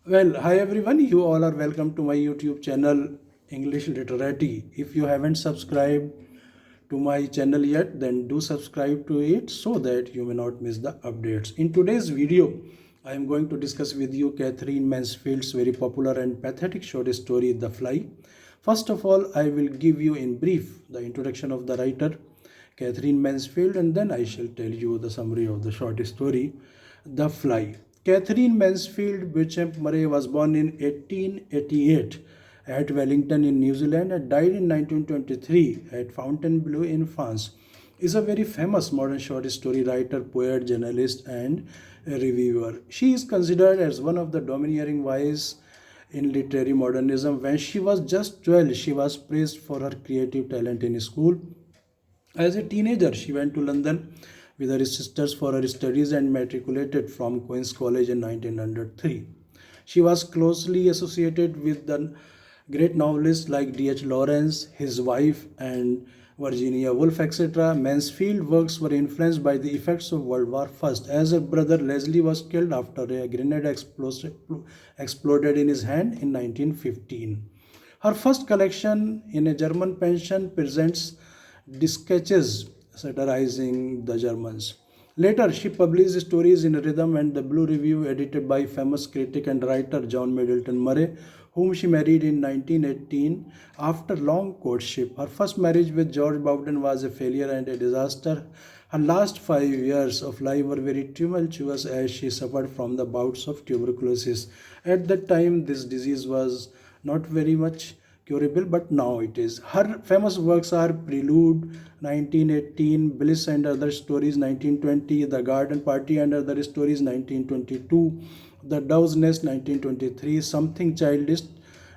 Well, hi everyone. You all are welcome to my YouTube channel English Literati. If you haven't subscribed to my channel yet, then do subscribe to it so that you may not miss the updates. In today's video, I am going to discuss with you Katherine Mansfield's very popular and pathetic short story The Fly. First of all, I will give you in brief the introduction of the writer Katherine Mansfield, and then I shall tell you the summary of the short story The Fly. Katherine Mansfield Beauchamp Murray was born in 1888 at Wellington in New Zealand and died in 1923 at Fontainebleau in France. Is a very famous modern short story writer, poet, journalist, and reviewer. She is considered as one of the domineering voices in literary modernism. When she was just 12, she was praised for her creative talent in school. As a teenager, she went to London with her sisters for her studies and matriculated from Queen's College in 1903. She was closely associated with the great novelists like D.H. Lawrence, his wife, and Virginia Woolf, etc. Mansfield's works were influenced by the effects of World War I, as her brother Leslie was killed after a grenade exploded in his hand in 1915. Her first collection in a German pension presents sketches satirizing the Germans. Later, she published stories in Rhythm and the Blue Review, edited by famous critic and writer John Middleton Murray, whom she married in 1918 after long courtship. Her first marriage with George Bowden was a failure and a disaster. Her last 5 years of life were very tumultuous as she suffered from the bouts of tuberculosis. At that time, this disease was not very much curable, but now it is. Her famous works are Prelude 1918, Bliss and Other Stories 1920, The Garden Party and Other Stories 1922, The Dove's Nest 1923, Something Childish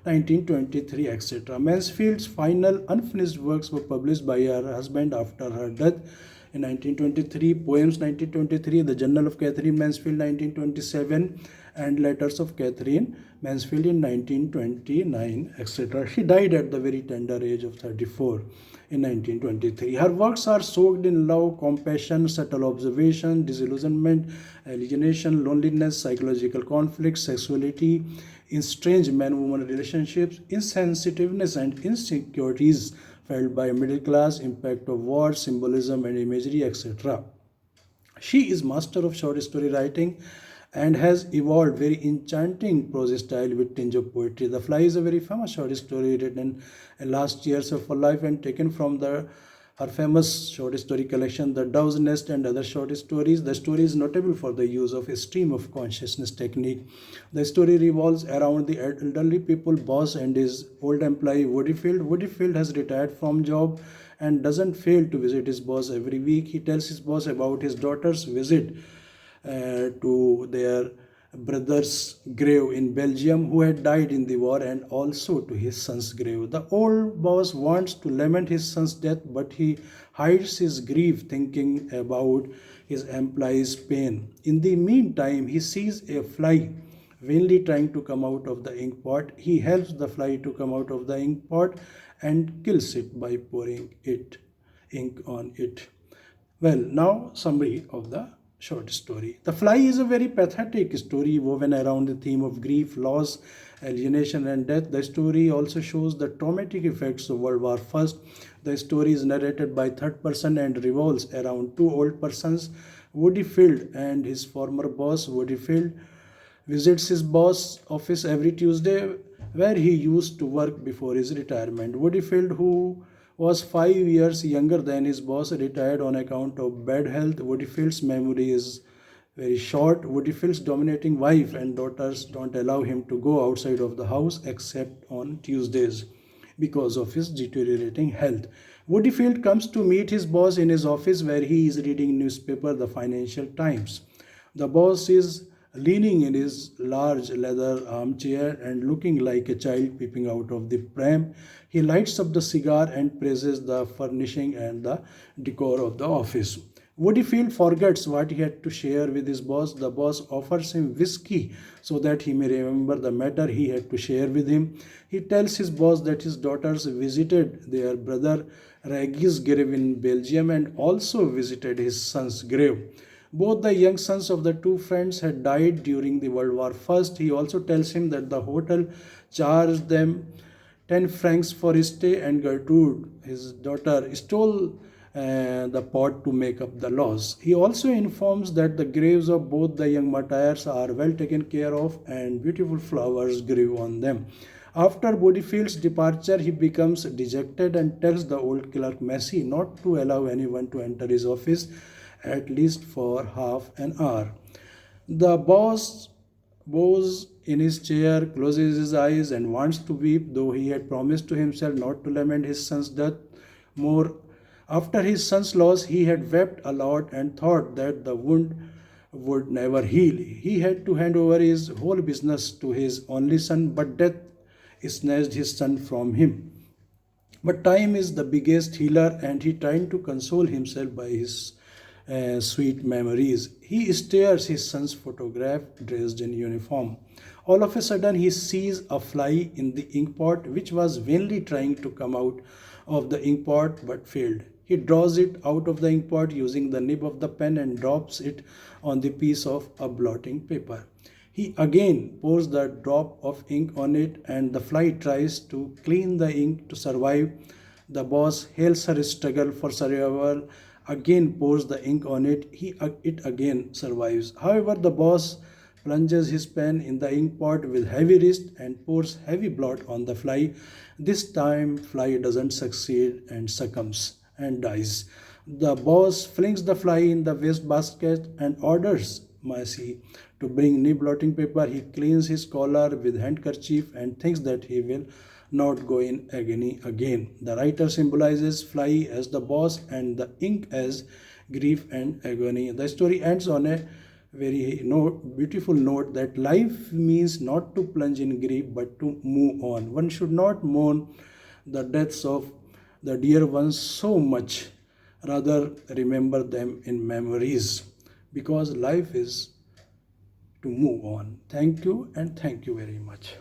1923, etc. Mansfield's final unfinished works were published by her husband after her death in 1923, Poems 1923, The Journal of Katherine Mansfield 1927, and Letters of Katherine Mansfield in 1929, etc. She died at the very tender age of 34 in 1923. Her works are soaked in love, compassion, subtle observation, disillusionment, alienation, loneliness, psychological conflict, sexuality, estranged man-woman relationships, insensitiveness, and insecurities felt by middle class, impact of war, symbolism and imagery, etc. She is master of short story writing and has evolved very enchanting prose style with tinge of poetry. The Fly is a very famous short story written in last years of her life and taken from her famous short story collection, The Dove's Nest and Other Short Stories. The story is notable for the use of a stream of consciousness technique. The story revolves around the elderly people boss and his old employee Woodyfield. Woodyfield has retired from job and doesn't fail to visit his boss every week. He tells his boss about his daughter's visit to their brother's grave in Belgium who had died in the war, and also to his son's grave. The old boss wants to lament his son's death, but he hides his grief thinking about his employee's pain. In the meantime, he sees a fly vainly trying to come out of the ink pot. He helps the fly to come out of the ink pot and kills it by pouring ink on it. Well, now summary of the short story. The Fly is a very pathetic story woven around the theme of grief, loss, alienation, and death. The story also shows the traumatic effects of World War I. The story is narrated by third person and revolves around two old persons, Woody Field and his former boss. Woody Field visits his boss office every Tuesday where he used to work before his retirement. Woodyfield, who was 5 years younger than his boss, retired on account of bad health. Woodyfield's memory is very short. Woodyfield's dominating wife and daughters don't allow him to go outside of the house except on Tuesdays because of his deteriorating health. Woodyfield comes to meet his boss in his office where he is reading newspaper The Financial Times. The boss is leaning in his large leather armchair and looking like a child peeping out of the pram. He lights up the cigar and praises the furnishing and the decor of the office. Woodyfield forgets what he had to share with his boss. The boss offers him whiskey so that he may remember the matter he had to share with him. He tells his boss that his daughters visited their brother Reggie's grave in Belgium and also visited his son's grave. Both the young sons of the two friends had died during the World War I. He also tells him that the hotel charged them 10 francs for his stay, and Gertrude, his daughter, stole the pot to make up the loss. He also informs that the graves of both the young martyrs are well taken care of and beautiful flowers grew on them. After Bodifield's departure, he becomes dejected and tells the old clerk Massey not to allow anyone to enter his office at least for half an hour. The boss bows in his chair, closes his eyes, and wants to weep, though he had promised to himself not to lament his son's death more. After his son's loss, he had wept a lot and thought that the wound would never heal. He had to hand over his whole business to his only son, but death snatched his son from him. But time is the biggest healer, and he tried to console himself by his sweet memories. He stares his son's photograph dressed in uniform. All of a sudden, he sees a fly in the inkpot, which was vainly trying to come out of the inkpot but failed. He draws it out of the inkpot using the nib of the pen and drops it on the piece of a blotting paper. He again pours the drop of ink on it, and the fly tries to clean the ink to survive. The boss hails her struggle for survival, again pours the ink on it. It again survives. However, the boss plunges his pen in the ink pot with heavy wrist and pours heavy blot on the fly. This time, fly doesn't succeed and succumbs and dies. The boss flings the fly in the waste basket and orders Massey to bring new blotting paper. He cleans his collar with handkerchief and thinks that he will not go in agony again. The writer symbolizes fly as the boss and the ink as grief and agony. The story ends on a very beautiful note that life means not to plunge in grief but to move on. One should not mourn the deaths of the dear ones so much, rather remember them in memories, because life is to move on. Thank you, and thank you very much.